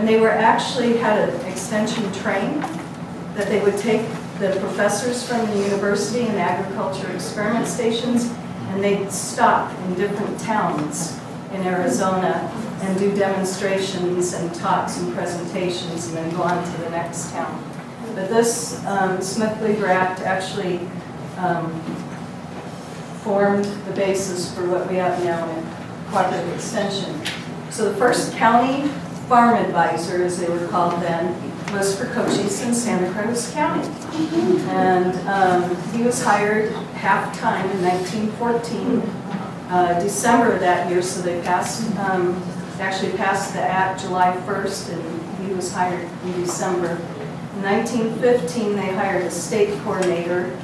And they were actually had an extension train that they would take the professors from the university and agriculture experiment stations, and they'd stop in different towns in Arizona and do demonstrations and talks and presentations and then go on to the next town. But this Smith-Lever Act actually formed the basis for what we have now in cooperative extension. So the first county farm advisor, as they were called then, was for Cochise and Santa Cruz County. And he was hired half-time in 1914, December of that year, so they passed, actually passed the act July 1st, and he was hired in December. In 1915, they hired a state coordinator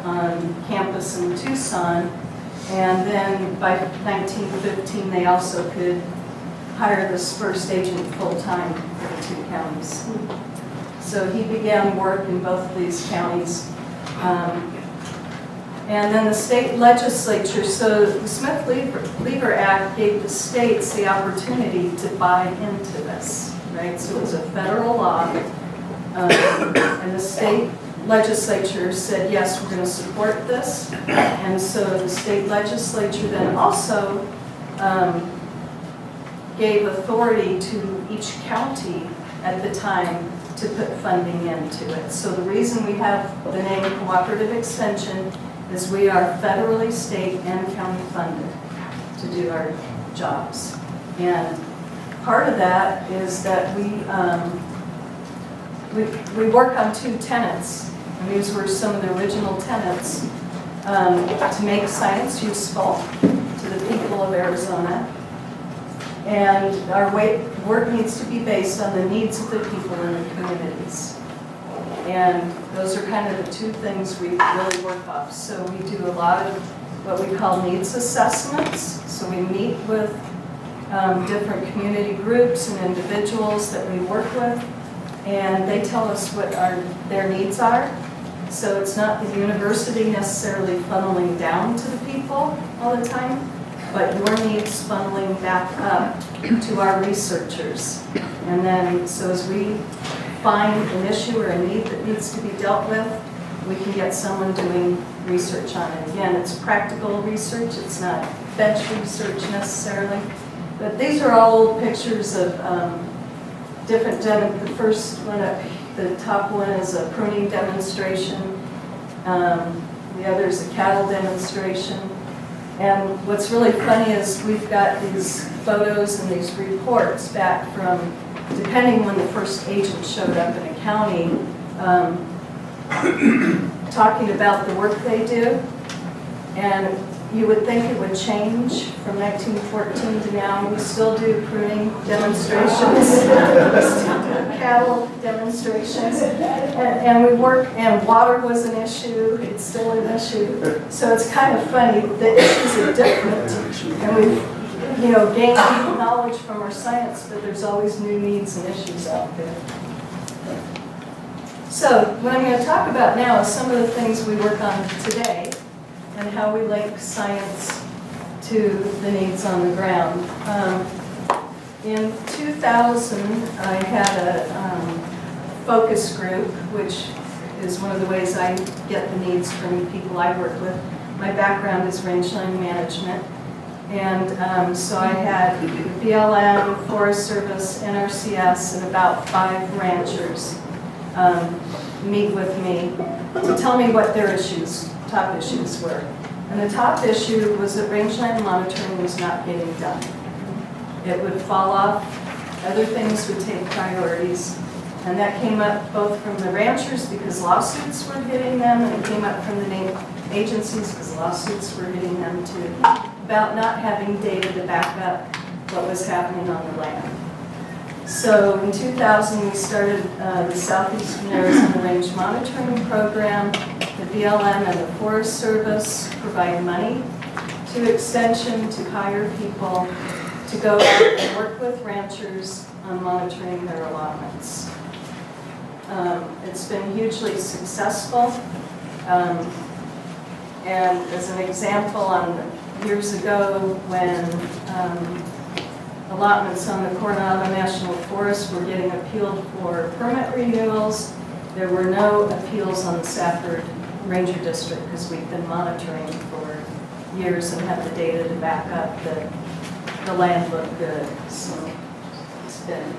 on campus in Tucson, and then by 1915, they also could hire this first agent full-time for the two counties. So he began work in both of these counties. And then the state legislature, so the Smith-Lever Act gave the states the opportunity to buy into this, right? So it was a federal law, and the state legislature said, yes, we're going to support this. And so the state legislature then also gave authority to each county at the time to put funding into it. So the reason we have the name Cooperative Extension is we are federally, state, and county funded to do our jobs. And part of that is that we work on two tenets, and these were some of the original tenets, to make science useful to the people of Arizona. And our work needs to be based on the needs of the people in the communities. And those are kind of the two things we really work off. So we do a lot of what we call needs assessments. So we meet with different community groups and individuals that we work with, and they tell us what their needs are. So it's not the university necessarily funneling down to the people all the time, but your needs funneling back up to our researchers. And then, so as we find an issue or a need that needs to be dealt with, we can get someone doing research on it. Again, it's practical research, it's not bench research necessarily. But these are all old pictures of different, the first one up, the top one is a pruning demonstration. The other is a cattle demonstration. And what's really funny is we've got these photos and these reports back from, depending when the first agent showed up in a county, talking about the work they do. And you would think it would change from 1914 to now. We still do pruning demonstrations, we still do cattle demonstrations, and we work, and water was an issue, it's still an issue. So it's kind of funny, the issues are different, and we've gained knowledge from our science, but there's always new needs and issues out there. So what I'm going to talk about now is some of the things we work on today, and how we link science to the needs on the ground. In 2000, I had a focus group, which is one of the ways I get the needs from people I work with. My background is rangeland management, and so I had BLM, Forest Service, NRCS, and about 5 ranchers meet with me to tell me what their top issues were. And the top issue was that rangeland monitoring was not getting done. It would fall off, other things would take priorities, and that came up both from the ranchers because lawsuits were hitting them, and it came up from the agencies because lawsuits were hitting them too, about not having data to back up what was happening on the land. So in 2000, we started the Southeastern Arizona Range Monitoring Program. The BLM and the Forest Service provide money to Extension to hire people to go out and work with ranchers on monitoring their allotments. It's been hugely successful. And as an example, years ago when allotments on the Coronado National Forest were getting appealed for permit renewals. There were no appeals on the Safford Ranger District because we've been monitoring for years and have the data to back up that the land looked good. So it's been.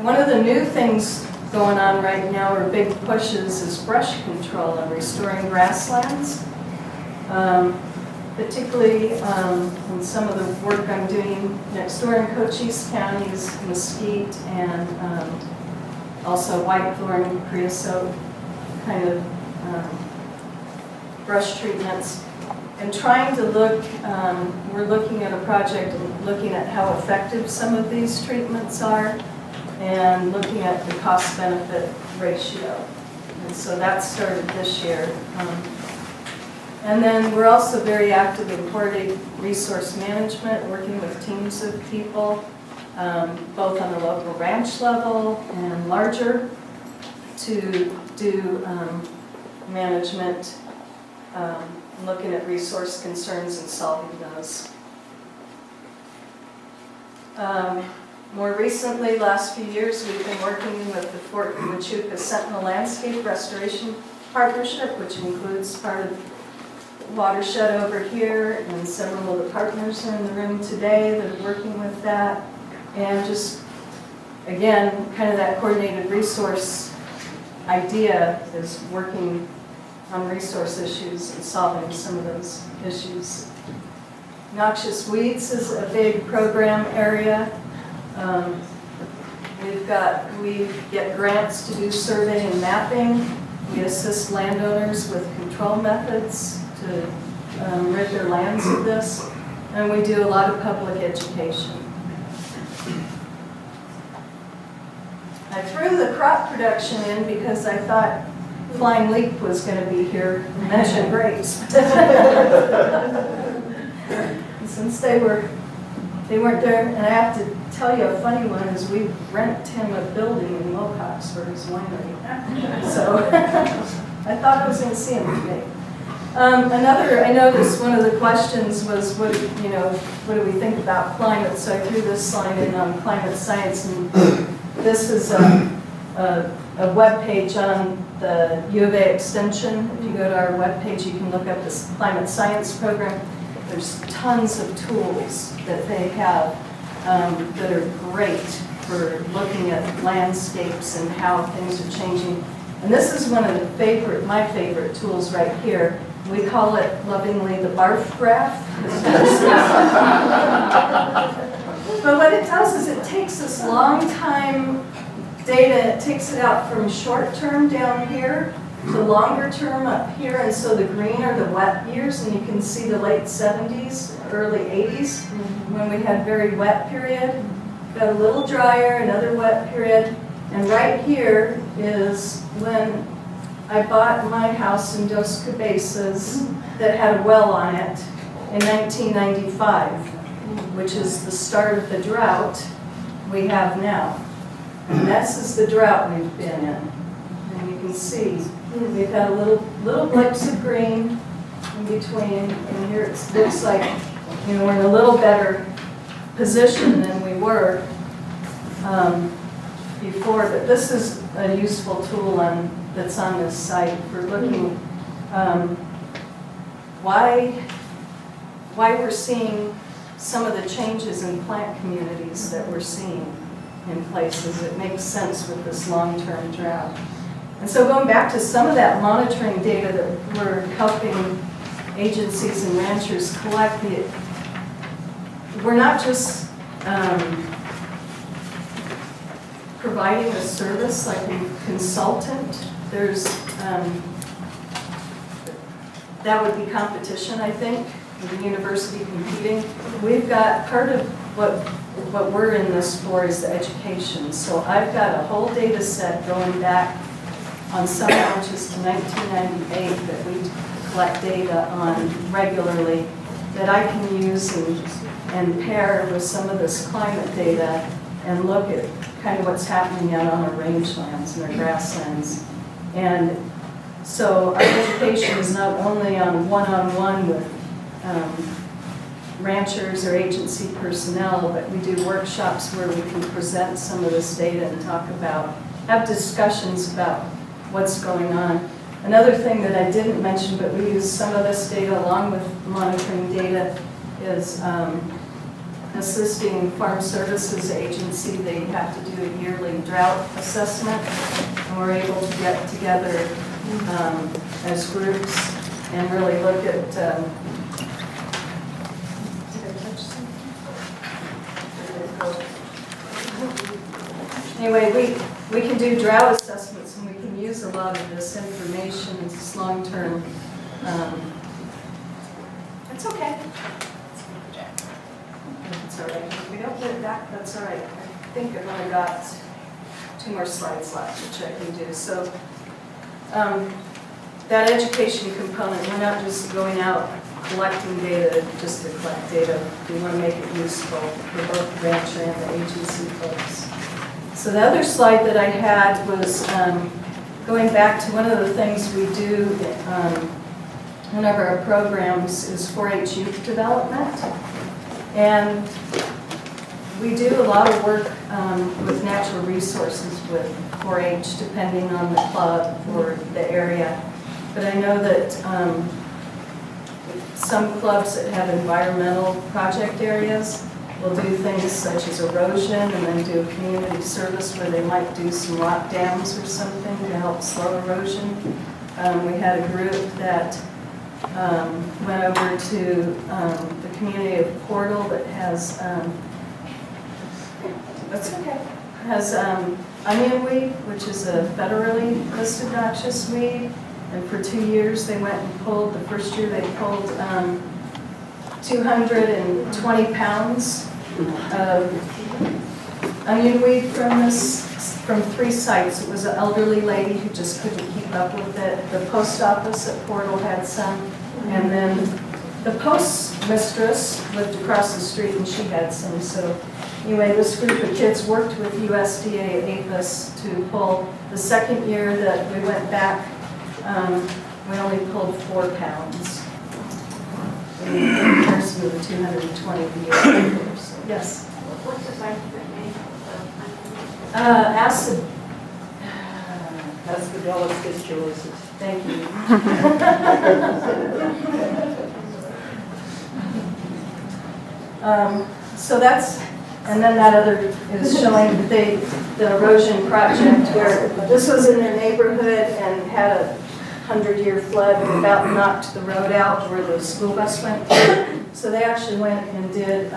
One of the new things going on right now, or big pushes, is brush control and restoring grasslands. Particularly in some of the work I'm doing next door in Cochise County is mesquite and also whitethorn, creosote kind of brush treatments. And trying to look, we're looking at a project looking at how effective some of these treatments are and looking at the cost-benefit ratio. And so that started this year. And then we're also very active in coordinated resource management, working with teams of people, both on the local ranch level and larger, to do management, looking at resource concerns and solving those. More recently, last few years, we've been working with the Fort Huachuca Sentinel Landscape Restoration Partnership, which includes part of Watershed over here, and several of the partners are in the room today that are working with that. And just, again, kind of that coordinated resource idea is working on resource issues and solving some of those issues. Noxious weeds is a big program area. We get grants to do survey and mapping. We assist landowners with control methods to rid their lands of this. And we do a lot of public education. I threw the crop production in because I thought Flying Leap was going to be here and mention grapes. Since they weren't there, and I have to tell you a funny one is we rent him a building in Wilcox for his winery. So I thought I was going to see him today. I noticed one of the questions was, what do we think about climate? So I threw this slide in on climate science, and this is a web page on the U of A Extension. If you go to our web page, you can look up this climate science program. There's tons of tools that they have that are great for looking at landscapes and how things are changing. And this is one of my favorite tools right here. We call it lovingly the barf graph. But what it does is it takes this long time data, it takes it out from short term down here to longer term up here, and so the green are the wet years, and you can see the late 70s, early 80s, when we had very wet period. Got a little drier, another wet period, and right here is when I bought my house in Dos Cabezas that had a well on it in 1995, which is the start of the drought we have now. And this is the drought we've been in. And you can see we've had a little blips of green in between, and here it looks like we're in a little better position than we were before. But this is a useful tool that's on this site for looking why we're seeing some of the changes in plant communities that we're seeing in places. It makes sense with this long-term drought. And so going back to some of that monitoring data that we're helping agencies and ranchers collect, we're not just providing a service like a consultant. There's that would be competition, I think, with the university competing. We've got part of what we're in this for is the education. So I've got a whole data set going back on some ranches to 1998 that we collect data on regularly that I can use and pair with some of this climate data and look at kind of what's happening out on our rangelands and our grasslands. And so our education is not only on one-on-one with ranchers or agency personnel, but we do workshops where we can present some of this data and have discussions about what's going on. Another thing that I didn't mention, but we use some of this data along with monitoring data, is assisting Farm Services Agency. They have to do a yearly drought assessment, and we're able to get together as groups and really look at did I touch something? Anyway, we can do drought assessments, and we can use a lot of this information. It's long-term. It's okay. It's all right. If we don't get it back, that's all right. I think I've only got 2 more slides left, which I can do. So that education component, we're not just going out collecting data just to collect data. We want to make it useful for both the rancher and the agency folks. So the other slide that I had was going back to one of the things we do one of our programs is 4-H youth development. And we do a lot of work with natural resources with 4-H, depending on the club or the area. But I know that some clubs that have environmental project areas will do things such as erosion and then do a community service where they might do some rock dams or something to help slow erosion. We had a group that went over to the community of Portal that has, that's okay, has onion weed, which is a federally listed noxious weed. And for 2 years they went and pulled, the first year they pulled 220 pounds of onion weed from 3 sites. It was an elderly lady who just couldn't keep up with it. The post office at Portal had some. And then the postmistress lived across the street and she had some. So anyway, this group of kids worked with USDA APHIS to pull. The second year that we went back, we only pulled 4 pounds in comparison to the 220 the year before. So, yes? What's the scientific name of Acid. Aspergillus fistulaceus? Thank you. So that's, and then that other is showing the erosion project where this was in their neighborhood and had a 100-year flood and about knocked the road out where the school bus went through. So they actually went and did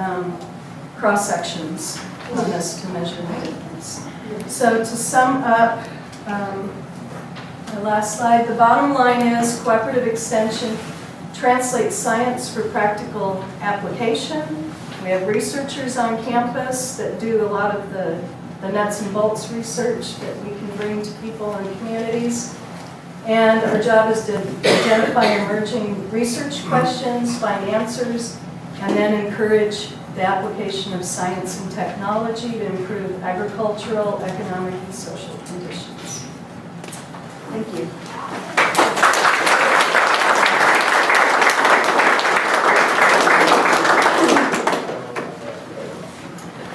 cross-sections on this to measure the difference. So to sum up, the last slide, the bottom line is cooperative extension translates science for practical application. We have researchers on campus that do a lot of the nuts and bolts research that we can bring to people and communities. And our job is to identify emerging research questions, find answers, and then encourage the application of science and technology to improve agricultural, economic, and social conditions. Thank you.